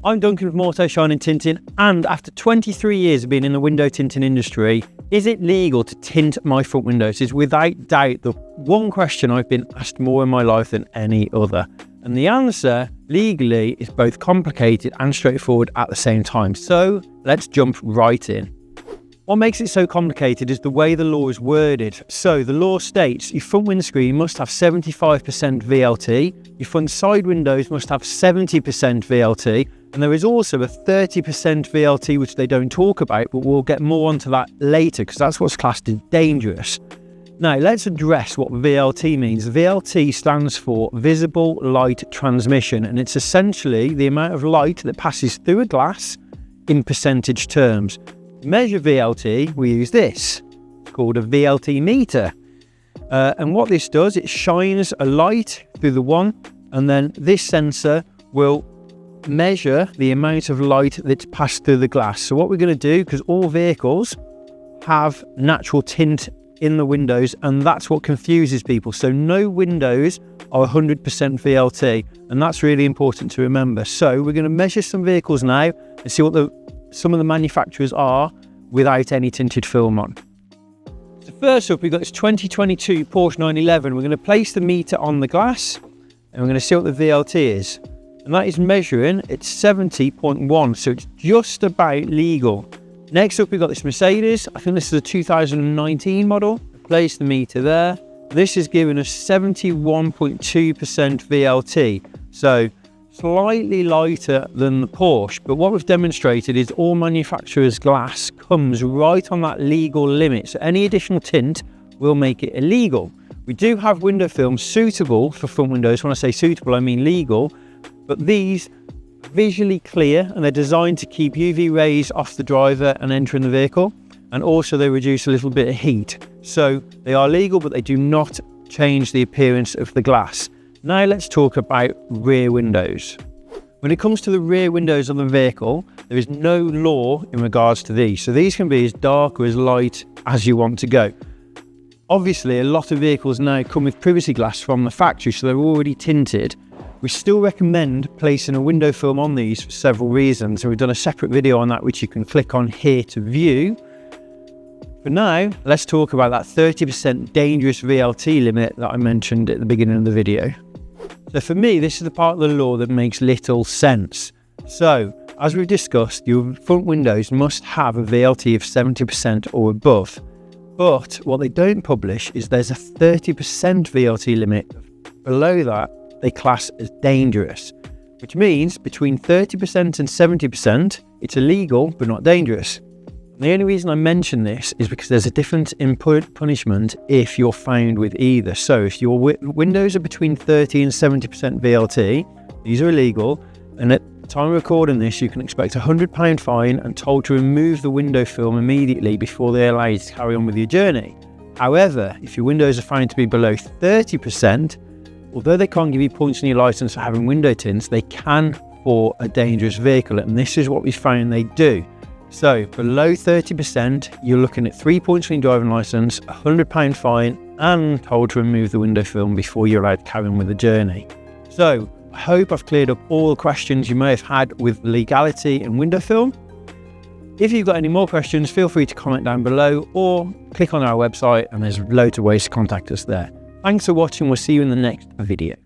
I'm Duncan from Auto Shine and Tinting, and after 23 years of being in the window tinting industry, is it legal to tint my front windows? Is without doubt the one question I've been asked more in my life than any other. And the answer, legally, is both complicated and straightforward at the same time. So let's jump right in. What makes it so complicated is the way the law is worded. So the law states your front windscreen must have 75% VLT, your front side windows must have 70% VLT, and there is also a 30% VLT which they don't talk about, but we'll get more onto that later because that's what's classed as dangerous. Now let's address what VLT means. VLT stands for visible light transmission, and it's essentially the amount of light that passes through a glass in percentage terms. To measure VLT, we use this. It's called a VLT meter. And what this does, it shines a light through the one, and then this sensor will measure the amount of light that's passed through the glass. So what we're going to do, because all vehicles have natural tint in the windows, and that's what confuses people. So no windows are 100% VLT, and that's really important to remember. So we're going to measure some vehicles now and see what some of the manufacturers are without any tinted film on. So first up, we've got this 2022 Porsche 911. We're going to place the meter on the glass and we're going to see what the VLT is. And that is measuring, it's 70.1, so it's just about legal. Next up, we've got this Mercedes. I think this is a 2019 model. Place the meter there. This is giving us 71.2% VLT. So slightly lighter than the Porsche, but what we've demonstrated is all manufacturers' glass comes right on that legal limit, so any additional tint will make it illegal. We do have window film suitable for front windows. When I say suitable, I mean legal, but these are visually clear and they're designed to keep UV rays off the driver and entering the vehicle, and also they reduce a little bit of heat. So they are legal, but they do not change the appearance of the glass. Now let's talk about rear windows. When it comes to the rear windows of the vehicle, there is no law in regards to these. So these can be as dark or as light as you want to go. Obviously, a lot of vehicles now come with privacy glass from the factory, so they're already tinted. We still recommend placing a window film on these for several reasons. And we've done a separate video on that, which you can click on here to view. For now, let's talk about that 30% dangerous VLT limit that I mentioned at the beginning of the video. So for me, this is the part of the law that makes little sense. So, as we've discussed, your front windows must have a VLT of 70% or above. But what they don't publish is there's a 30% VLT limit. Below that, they class as dangerous, which means between 30% and 70%, it's illegal but not dangerous. The only reason I mention this is because there's a difference in punishment if you're found with either. So if your windows are between 30 and 70% VLT, these are illegal, and at the time of recording this, you can expect a £100 fine and told to remove the window film immediately before they allow you to carry on with your journey. However, if your windows are found to be below 30%, although they can't give you points on your licence for having window tints, they can for a dangerous vehicle, and this is what we found they do. So below 30%, you're looking at 3 points on your driving licence, a £100 fine, and told to remove the window film before you're allowed to carry on with the journey. So I hope I've cleared up all the questions you may have had with legality and window film. If you've got any more questions, feel free to comment down below or click on our website, and there's loads of ways to contact us there. Thanks for watching. We'll see you in the next video.